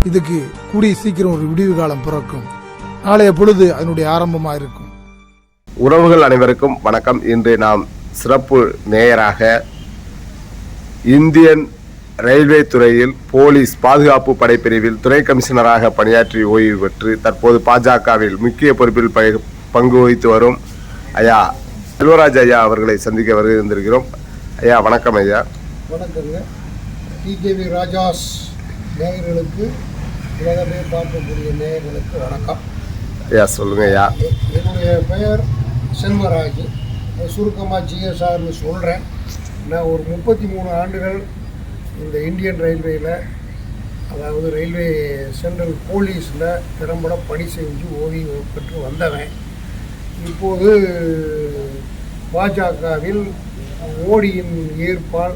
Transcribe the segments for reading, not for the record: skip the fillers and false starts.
இதுக்கு கூடிய சீக்கிரம் ஒரு விடிவு காலம் பிறக்கும். நாளைய பொழுது அதனுடைய ஆரம்பமாக இருக்கும். உறவுகள் அனைவருக்கும் வணக்கம். இன்று நாம் சிறப்பு நேயராக இந்தியன் ரயில்வே துறையில் போலீஸ் பாதுகாப்பு படைப்பிரிவில் துணை கமிஷனராக பணியாற்றி ஓய்வு பெற்று தற்போது பாஜகவில் முக்கிய பொறுப்பில் பங்கு வகித்து வரும் ஐயா செல்வராஜ் ஐயா அவர்களை சந்திக்க வருகின்றோம். ஐயா வணக்கம். ஐயா வணக்கங்க. டிகேவி ராஜாஸ் நேயர்களுக்கு, உலகமே பார்க்கக்கூடிய நேயர்களுக்கு வணக்கம். ஐயா சொல்லுங்க. ஐயா என்னுடைய பெயர் செல்வராஜ். சுருக்கமாக ஜிஎஸ்ஆர்னு சொல்கிறேன். நான் ஒரு 33 ஆண்டுகள் இந்த இந்தியன் ரயில்வேயில், அதாவது ரயில்வே சென்ட்ரல் போலீஸில் திறம்பட பணி செஞ்சு ஓய்வு பெற்று வந்தவன். இப்போது பாஜகவில் மோடியின் ஏற்பால்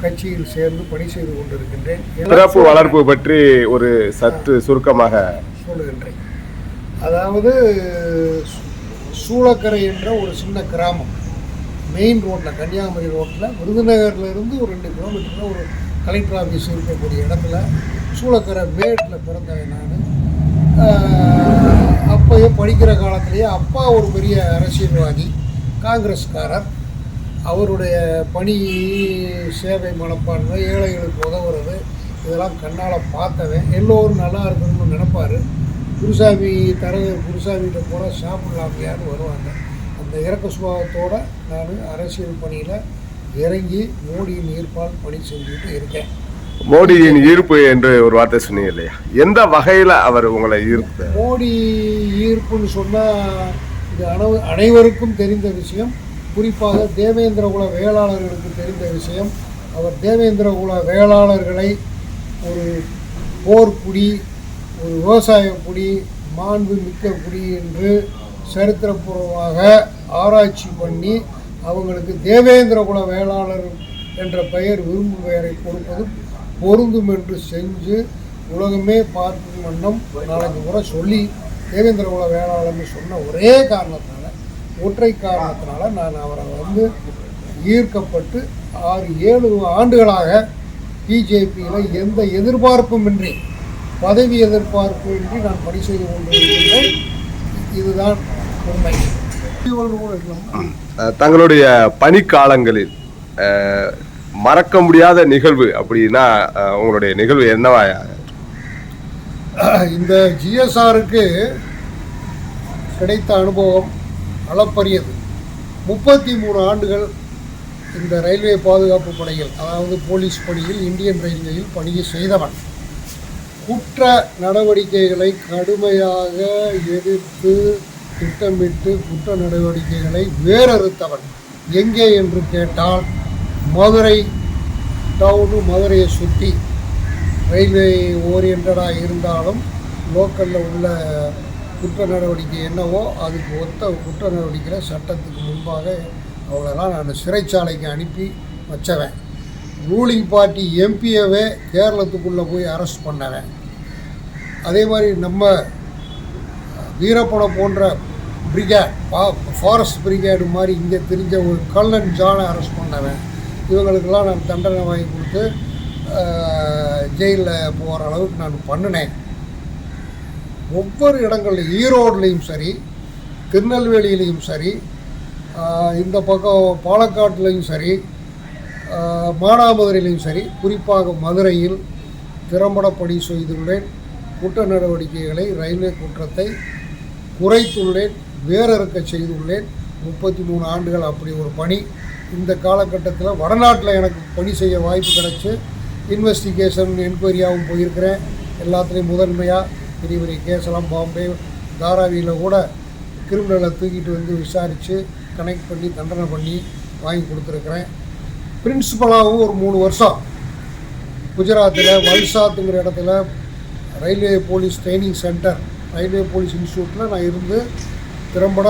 கட்சியில் சேர்ந்து பணி செய்து கொண்டிருக்கின்றேன். சிறப்பு வளர்ப்பு பற்றி ஒரு சற்று சுருக்கமாக சொல்லுகின்றேன். அதாவது சூளக்கரை என்ற ஒரு சின்ன கிராமம், மெயின் ரோட்டில், கன்னியாகுமரி ரோட்டில், விருதுநகர்லேருந்து ஒரு 2 கிலோமீட்டரில் ஒரு கலெக்டர் ஆஃபீஸ் இருக்கக்கூடிய இடத்துல சூளக்கரை மேட்டில் பிறந்தவன் நான். அப்போயே படிக்கிற காலத்திலேயே அப்பா ஒரு பெரிய அரசியல்வாதி, காங்கிரஸ்காரர். அவருடைய பணி, சேவை மனப்பான்மை, ஏழைகளுக்கு உதவுறது, இதெல்லாம் கண்ணால் பார்த்தவன். எல்லோரும் நல்லா இருக்கணும்னு நினைப்பார். குருசாமிகிட்ட போனால் சாப்பிடலாமையான்னு வருவாங்க. அந்த இறக்க சுபாவத்தோடு நான் அரசியல் பணியில் இறங்கி மோடியின் ஈர்ப்பால் பணி செஞ்சுக்கிட்டு இருக்கேன். மோடியின் ஈர்ப்பு என்று ஒரு வார்த்தை சொன்னீங்க இல்லையா, எந்த வகையில் அவர் உங்களை ஈர்ப்பு? மோடி ஈர்ப்புன்னு சொன்னால் இது அனைவருக்கும் தெரிந்த விஷயம். குறிப்பாக தேவேந்திர குல வேளாளர்களுக்கு தெரிந்த விஷயம். அவர் தேவேந்திர குல வேளாளர்களை ஒரு போர்க்குடி, ஒரு விவசாய குடி, மாண்பு மிக்க குடி என்று சரித்திரபூர்வமாக ஆராய்ச்சி பண்ணி அவங்களுக்கு தேவேந்திர குல வேளாளர் என்ற பெயர், விரும்பு பெயரை கொடுப்பது பொருந்தும் என்று செஞ்சு உலகமே பார்க்கும் வண்ணம் 4 முறை சொல்லி தேவேந்திர குல வேளாளர்னு சொன்ன ஒரே காரணத்தினால, ஒற்றை காரணத்தினால நான் அவரை ஈர்க்கப்பட்டு 6-7 ஆண்டுகளாக பிஜேபியில் எந்த எதிர்பார்ப்புமின்றி, பதவி எதிர்பார்ப்பின்றி நான் பணி செய்து கொண்டிருக்கின்றேன். இதுதான் உண்மை. தங்களுடைய பணிக்காலங்களில் மறக்க முடியாத நிகழ்வு அப்படின்னா உங்களுடைய நிகழ்வு என்னவா? இந்த ஜிஎஸ்ஆருக்கு கிடைத்த அனுபவம் அளப்பரியது. 33 ஆண்டுகள் இந்த ரயில்வே பாதுகாப்பு படையில், அதாவது போலீஸ் பணியில், இந்தியன் ரயில்வேயில் பணியை செய்தவன். குற்ற நடவடிக்கைகளை கடுமையாக எதிர்த்து திட்டமிட்டு குற்ற நடவடிக்கைகளை வேறறுத்தவன். எங்கே என்று கேட்டால், மதுரை டவுனு, மதுரையை சுற்றி ரயில்வே ஓரியன்டாக இருந்தாலும் லோக்கலில் உள்ள குற்ற நடவடிக்கை என்னவோ அதுக்கு ஒத்த குற்ற நடவடிக்கையில் சட்டத்துக்கு முன்பாக அவங்களெல்லாம் நான் சிறைச்சாலைக்கு அனுப்பி வச்சவன். ரூலிங் பார்ட்டி எம்பியவே கேரளத்துக்குள்ளே போய் அரெஸ்ட் பண்ணவன். அதே மாதிரி நம்ம வீரப்படம் போன்ற பிரிகேட், ஃபாரஸ்ட் பிரிகேடு மாதிரி இங்கே தெரிஞ்ச ஒரு கல்லன் ஜானை அரெஸ்ட் பண்ணவன். இவங்களுக்கெல்லாம் நான் தண்டனை வாங்கி கொடுத்து ஜெயிலில் போகிற அளவுக்கு நான் பண்ணினேன். ஒவ்வொரு இடங்கள்லையும், ஈரோடுலேயும் சரி, திருநெல்வேலியிலையும் சரி, இந்த பக்கம் பாலக்காட்டுலேயும் சரி, மானாமதுரையிலையும் சரி, குறிப்பாக மதுரையில் திறம்பட பணி செய்துள்ளேன். குற்ற நடவடிக்கைகளை, ரயில்வே குற்றத்தை குறைத்துள்ளேன், வேறறுக்க செய்துள்ளேன். 33 ஆண்டுகள் அப்படி ஒரு பணி. இந்த காலகட்டத்தில் வடநாட்டில் எனக்கு பணி செய்ய வாய்ப்பு கிடச்சி இன்வெஸ்டிகேஷன், என்கொயரியாகவும் போயிருக்கிறேன். எல்லாத்துலேயும் முதன்மையாக பெரிய பெரிய கேஸெல்லாம் பாம்பே, தாராவியில் கூட கிரிமினலை தூக்கிட்டு வந்து விசாரித்து கனெக்ட் பண்ணி தண்டனை பண்ணி வாங்கி கொடுத்துருக்குறேன். பிரின்சிபலாகவும் ஒரு 3 வருஷம் குஜராத்தில் வல்சாத்துங்கிற இடத்துல railway police training centre, railway police இன்ஸ்டியூட்டில் நான் இருந்து திறம்பட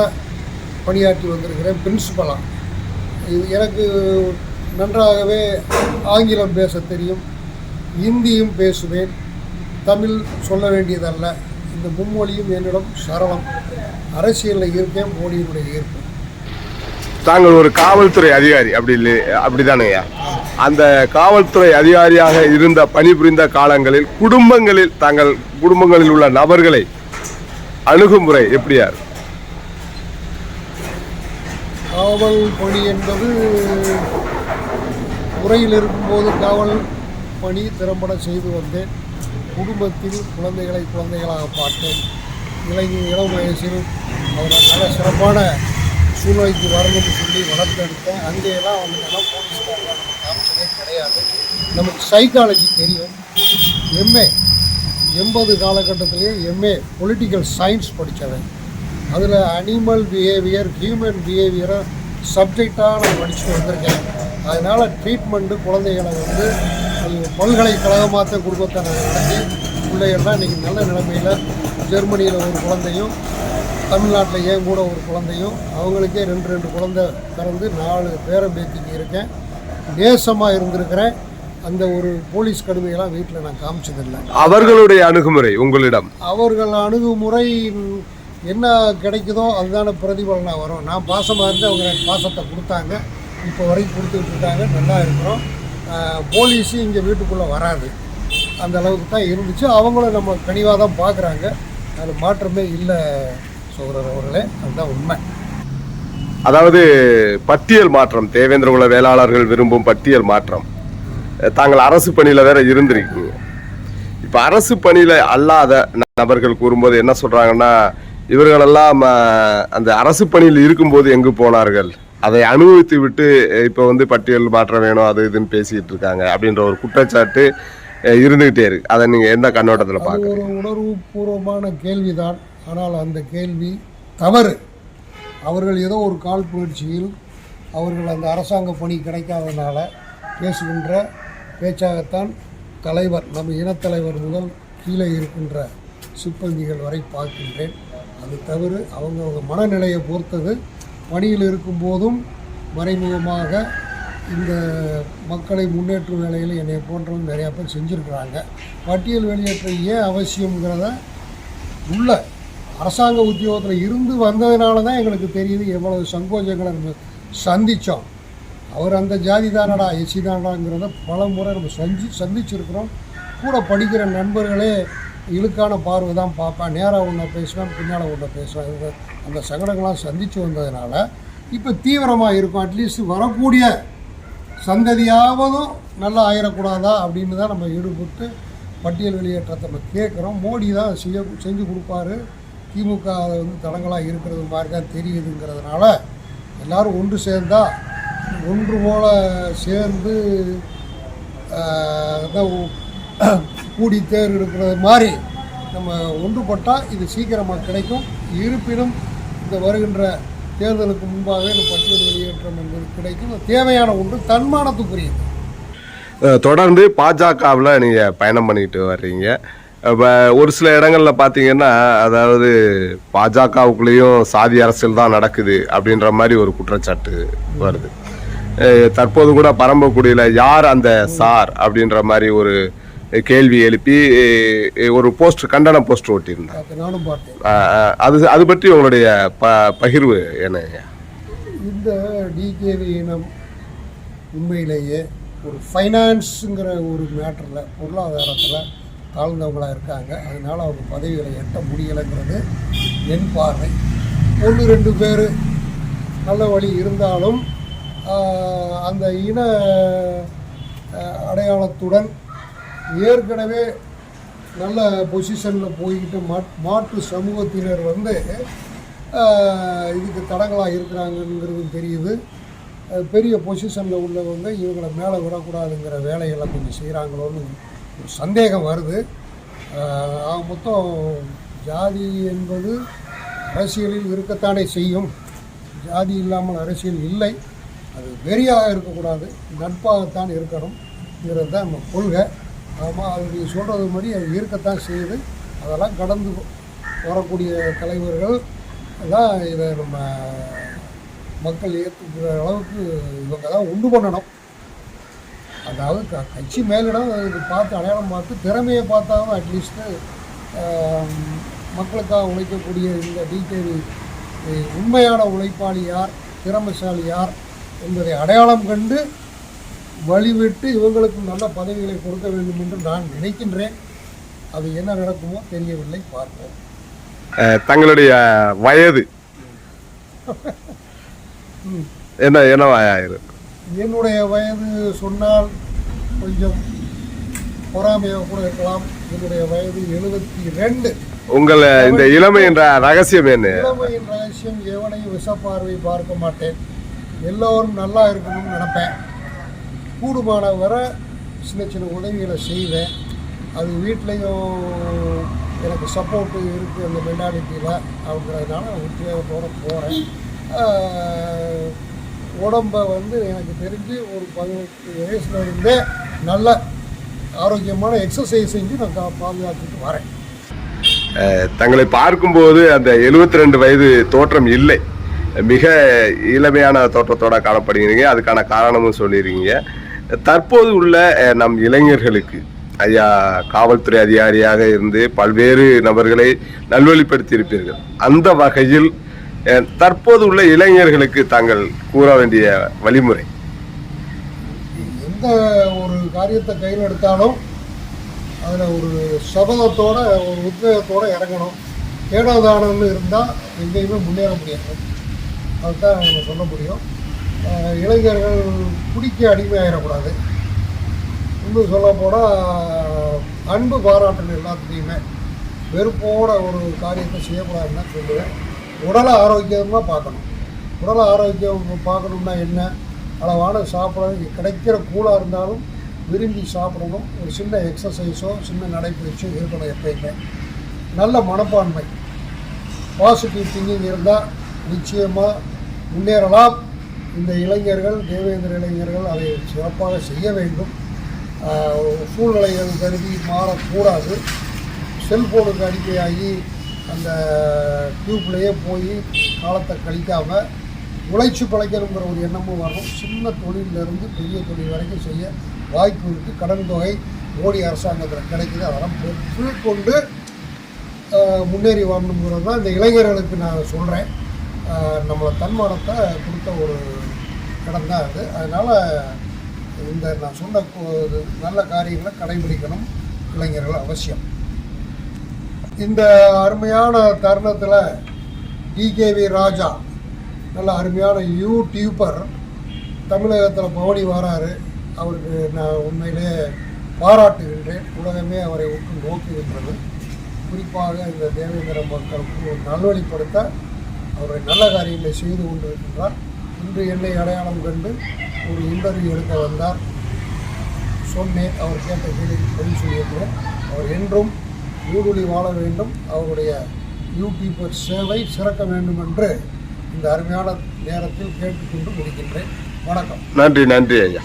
பணியாற்றி வந்திருக்கிறேன் பிரின்சிபலாக. இது எனக்கு நன்றாகவே ஆங்கிலம் பேச தெரியும், இந்தியும் பேசுவேன், தமிழ் சொல்ல வேண்டியதல்ல. இந்த மும்மொழியும் என்னிடம் சரளம். அரசியலில் இருக்கேன், மோடியினுடைய ஈர்ப்பு. தாங்கள் ஒரு காவல்துறை அதிகாரி அப்படி இல்லை, அப்படிதானேயா? அந்த காவல்துறை அதிகாரியாக இருந்த பணிபுரிந்த காலங்களில் குடும்பங்களில் உள்ள நபர்களை அணுகுமுறை எப்படியா இருக்கு? காவல் பணி என்பது முறையில் இருக்கும்போது காவல் பணி திறம்பட செய்து வந்தேன். குடும்பத்தில் குழந்தைகளாக பார்த்தேன். இளம் வயசில் அவரை நல்ல சிறப்பான சூழ்நிலைக்கு வரணும்னு சொல்லி வளர்த்தெடுத்தேன். அங்கேயெல்லாம் அவங்களுக்கெல்லாம் போலீஸ்காரங்க நம்ம காமிச்சதே கிடையாது. நமக்கு சைக்காலஜி தெரியும். எம்ஏ 80 காலகட்டத்திலேயே எம்ஏ பொலிட்டிக்கல் சயின்ஸ் படித்தவன். அதில் அனிமல் பிஹேவியர், ஹியூமன் பிஹேவியரை சப்ஜெக்டாக நான் படிச்சுட்டு வந்திருக்கேன். அதனால் ட்ரீட்மெண்ட்டு குழந்தைகளை அது பல்கலைக்கழகமாக தான் குடும்பத்தை நான் நடத்தி பிள்ளைகள்லாம் இன்றைக்கி நல்ல நிலைமையில் ஜெர்மனியில் ஒரு குழந்தையும், தமிழ்நாட்டில் ஏன் கூட ஒரு குழந்தையும், அவங்களுக்கே 2 குழந்தை பிறந்து 4 பேரம்பேத்திக்கு இருக்கேன். நேசமாக இருந்திருக்கிறேன். அந்த ஒரு போலீஸ் கடுமையெல்லாம் வீட்டில் நான் காமிச்சதில்லை. அவர்களுடைய அணுகுமுறை உங்களிடம்? அவர்கள் அணுகுமுறை என்ன கிடைக்குதோ அதுதான பிரதிபலனாக வரும். நான் பாசமாக இருந்து அவங்க எனக்கு பாசத்தை கொடுத்தாங்க. இப்போ வரைக்கும் கொடுத்துக்கிட்டு இருக்காங்க. நல்லா இருக்கிறோம். போலீஸு இங்கே வீட்டுக்குள்ளே வராது, அந்த அளவுக்கு தான் இருந்துச்சு. அவங்களும் நம்ம கனிவாக தான் பார்க்குறாங்க. அது மாற்றமே இல்லை சகோதரர் அவர்களே, அதுதான் உண்மை. அதாவது பட்டியல் மாற்றம், தேவேந்திரகுல வேளாளர்கள் விரும்பும் பட்டியல் மாற்றம். தாங்கள் அரசு பணியில் வேற இருந்திருக்கீங்க. இப்போ அரசு பணியில் அல்லாத நபர்கள் கூறும்போது என்ன சொல்கிறாங்கன்னா, இவர்களெல்லாம் அந்த அரசு பணியில் இருக்கும்போது எங்கு போனார்கள், அதை அனுபவித்து விட்டு இப்போ பட்டியல் மாற்ற வேணும் அது இதுன்னு பேசிக்கிட்டு இருக்காங்க அப்படின்ற ஒரு குற்றச்சாட்டு இருந்துகிட்டே இருக்கு. அதை நீங்கள் எந்த கண்ணோட்டத்தில் பார்க்க? ஒரு உணர்வுபூர்வமான கேள்விதான். ஆனால் அந்த கேள்வி தவறு. அவர்கள் ஏதோ ஒரு காழ்ப்புணர்ச்சியில் அவர்கள் அந்த அரசாங்க பணி கிடைக்காதனால பேசுகின்ற பேச்சாகத்தான் தலைவர், நம்ம இனத்தலைவர் முதல் கீழே இருக்கின்ற சிப்பந்திகள் வரை பார்க்கின்றேன். அது தவறு. அவங்க மனநிலையை பொறுத்தது. பணியில் இருக்கும்போதும் மறைமுகமாக இந்த மக்களை முன்னேற்றும் வேலையில் என்னை போன்றவங்க நிறையா பேர் செஞ்சுருக்கிறாங்க. பட்டியல் வெளியேற்ற ஏன் அவசியங்கிறத உள்ள அரசாங்க உத்தியோகத்தில் இருந்து வந்ததுனால தான் எங்களுக்கு தெரியுது எவ்வளவு சங்கோஜங்களை நம்ம சந்தித்தோம். அவர் அந்த ஜாதி தானடா எஸ்சி தானடாங்கிறத பல முறை நம்ம சந்திச்சிருக்கிறோம். கூட படிக்கிற நண்பர்களே இழுக்கான பார்வை தான் பார்ப்பேன். நேராக ஒன்றை பேசுவேன், பின்னால் ஒன்றை பேசுவேன். அந்த சங்கடங்கள்லாம் சந்தித்து வந்ததுனால இப்போ தீவிரமாக இருக்கும். அட்லீஸ்ட் வரக்கூடிய சந்ததியாவதும் நல்லா ஆயிடக்கூடாதா அப்படின்னு தான் நம்ம ஈடுபட்டு பட்டியல் வெளியேற்றத்தை நம்ம கேட்குறோம். மோடி தான் செஞ்சு கொடுப்பாரு. திமுக அதை தடங்களாக இருக்கிறது மாதிரி தான் தெரியுதுங்கிறதுனால எல்லோரும் ஒன்று சேர்ந்தால் ஒன்று போல சேர்ந்து கூடி தேர் இருக்கிறது மாதிரி நம்ம ஒன்றுபட்டால் இது சீக்கிரமாக கிடைக்கும். இருப்பினும் இந்த வருகின்ற தேர்தலுக்கு முன்பாகவே இந்த பட்டியல் வெளியேற்றம் என்பது கிடைக்கும். தேவையான ஒன்று, தன்மானத்துக்குரியது. தொடர்ந்து பாஜகவில் நீங்கள் பயணம் பண்ணிக்கிட்டு வர்றீங்க. இப்போ ஒரு சில இடங்களில் பார்த்தீங்கன்னா, அதாவது பாஜகவுக்குள்ளேயும் சாதி அரசியல் தான் நடக்குது அப்படின்ற மாதிரி ஒரு குற்றச்சாட்டு வருது. தற்போது கூட பரம்பக்குடியில் யார் அந்த சார் அப்படின்ற மாதிரி ஒரு கேள்வி எழுப்பி ஒரு கண்டன போஸ்ட் ஓட்டியிருந்தேன். அது பற்றி உங்களுடைய பகிர்வு என்ன? இந்த டிகேவி இனம் உண்மையிலேயே ஒரு ஃபைனான்ஸுங்கிற ஒரு மேட்டரில், பொருளாதாரத்தில் தாழ்ந்தவங்களாக இருக்காங்க. அதனால் அவங்க பதவிகளை எட்ட முடியலைங்கிறது என் பார்வை. 1-2 பேர் நல்ல வழி இருந்தாலும் அந்த இன அடையாளத்துடன் ஏற்கனவே நல்ல பொசிஷனில் போய்கிட்டு மாற்று சமூகத்தினர் இதுக்கு தடங்களாக இருக்கிறாங்கங்கிறது தெரியுது. பெரிய பொசிஷனில் உள்ளவங்க இவங்களை மேலே விடக்கூடாதுங்கிற வேலைகளை கொஞ்சம் செய்கிறாங்களோன்னு ஒரு சந்தேகம் வருது. மொத்தம் ஜாதி என்பது அரசியலில் இருக்கத்தானே செய்யும். ஜாதி இல்லாமல் அரசியல் இல்லை. அது வெறியாக இருக்கக்கூடாது, நட்பாகத்தான் இருக்கணுங்கிறது தான் நம்ம கொள்கை. ஆமாம், அது நீங்கள் சொல்கிறது மாதிரி அது இருக்கத்தான் செய்யுது. அதெல்லாம் கடந்து வரக்கூடிய தலைவர்கள் எல்லாம் இதை நம்ம மக்கள் ஏற்றுக்கிற அளவுக்கு இவங்க தான் உண்டு பண்ணணும். அதாவது கட்சி மேலிடம் அதுக்கு பார்த்து அடையாளம் பார்த்து திறமையை பார்த்தாலும் அட்லீஸ்ட்டு மக்களுக்காக உழைக்கக்கூடிய இந்த டிகேவி உண்மையான உழைப்பாளி யார், திறமைசாலி யார் என்பதை அடையாளம் கண்டு வழிவிட்டு இவங்களுக்கு நல்ல பதவிகளை கொடுக்க வேண்டும் என்று நான் நினைக்கின்றேன். அது என்ன நடக்குமோ தெரியவில்லை, பார்ப்போம். தங்களுடைய வயது என்னவாயிரு? என்னுடைய வயது சொன்னால் கொஞ்சம் பொறாமையாக கூட இருக்கலாம். என்னுடைய வயது 72. உங்கள் இந்த இளமை என்ற ரகசியம் என்ன? இளமையின் ரகசியம், எவனையும் விஷப்பார்வை பார்க்க மாட்டேன். எல்லோரும் நல்லா இருக்கணும்னு நினைப்பேன். கூடுமான வர சின்ன சின்ன உதவிகளை செய்வேன். அது வீட்லேயும் எனக்கு சப்போர்ட்டு இருக்குது அந்த மென்டாலிட்டியில். அப்படிங்கிறதுனால உத்தியோகத்தோடு போகிறேன். உடம்பை எனக்கு தெரிஞ்சு ஒரு 18 வயசுல இருந்தே நல்ல ஆரோக்கியமான எக்ஸசைஸ் செஞ்சு நான் பாதுகாத்துட்டு வரேன். தங்களை பார்க்கும்போது அந்த 72 வயது தோற்றம் இல்லை, மிக இளமையான தோற்றத்தோட காணப்படுகிறீங்க. அதுக்கான காரணமும் சொல்லியிருக்கீங்க. தற்போது உள்ள நம் இளைஞர்களுக்கு ஐயா காவல்துறை அதிகாரியாக இருந்து பல்வேறு நபர்களை நல்வழிப்படுத்தி இருப்பீர்கள். அந்த வகையில் தற்போது உள்ள இளைஞர்களுக்கு தாங்கள் கூற வேண்டிய வழிமுறை? எந்த ஒரு காரியத்தை கையில் எடுத்தாலும் அதில் ஒரு சபதத்தோட ஒரு உத்வேகத்தோடு இறங்கணும். ஏனோதானம்னு இருந்தால் எங்கேயுமே முன்னேற முடியாது. அதுதான் நம்ம சொல்ல முடியும். இளைஞர்கள் குடிக்க அடிமையாகிடக்கூடாது. இன்னும் சொல்ல போனால் அன்பு பாராட்டல் எல்லாத்துலேயுமே வெறுப்போட ஒரு காரியத்தை செய்யக்கூடாதுன்னு தான் சொல்லுவேன். உடலை ஆரோக்கியமாக பார்க்கணும். உடலை ஆரோக்கியம் பார்க்கணுன்னா என்ன? அளவான சாப்பிட கிடைக்கிற கூழாக இருந்தாலும் விரும்பி சாப்பிடணும். ஒரு சின்ன எக்ஸசைஸோ சின்ன நடைப்பயிற்சியோ இருக்கணும். எப்பயுமே நல்ல மனப்பான்மை, பாசிட்டிவ் திங்கிங் இருந்தால் நிச்சயமாக முன்னேறலாம். இந்த இளைஞர்கள், தேவேந்திர இளைஞர்கள் அதை சிறப்பாக செய்ய வேண்டும். சூழ்நிலைகள் கருதி மாறக்கூடாது. செல்ஃபோனுக்கு அடிமையாகி அந்த டியூப்லேயே போய் காலத்தை கழிக்காமல் உழைச்சி பழைக்கணுங்கிற ஒரு எண்ணமும் வரணும். சின்ன தொழிலிருந்து பெரிய தொழில் வரைக்கும் செய்ய வாய்ப்பு இருக்குது. கடன் தொகை மோடி அரசாங்கத்தில் கிடைக்குது. அதெல்லாம் பெற்றுக்கொண்டு முன்னேறி வரணுங்கிறது தான் இந்த இளைஞர்களுக்கு நான் சொல்கிறேன். நம்மளை தன்மானத்தை கொடுத்த ஒரு இடம் தான் அது. அதனால் இந்த நான் சொன்ன நல்ல காரியங்களை கடைபிடிக்கணும் இளைஞர்கள் அவசியம். இந்த அருமையான தருணத்தில் டிகேவி ராஜா நல்ல அருமையான யூடியூபர் தமிழகத்தில் பவனி வராரு. அவருக்கு நான் உண்மையிலே பாராட்டுகின்றேன். உலகமே அவரை ஒட்டு நோக்குகின்றது. குறிப்பாக இந்த தேவேந்திர மக்களுக்கு நல்வழிப்படுத்த அவரை நல்ல காரியங்களை செய்து கொண்டிருக்கின்றார். இன்று என்னை அடையாளம் கண்டு ஒரு இன்டர்வியூ எடுக்க வந்தார். சொன்னேன், அவர் கேட்ட கேள்விக்கு பதில் சொல்லியிருக்கிறேன். அவர் என்றும் ஊடுருவி வாழ வேண்டும். அவருடைய யூடியூபர் சேவை சிறக்க வேண்டும் என்று இந்த அருமையான நேரத்தில் கேட்டுக்கொண்டு முடிக்கின்றேன். வணக்கம். நன்றி ஐயா.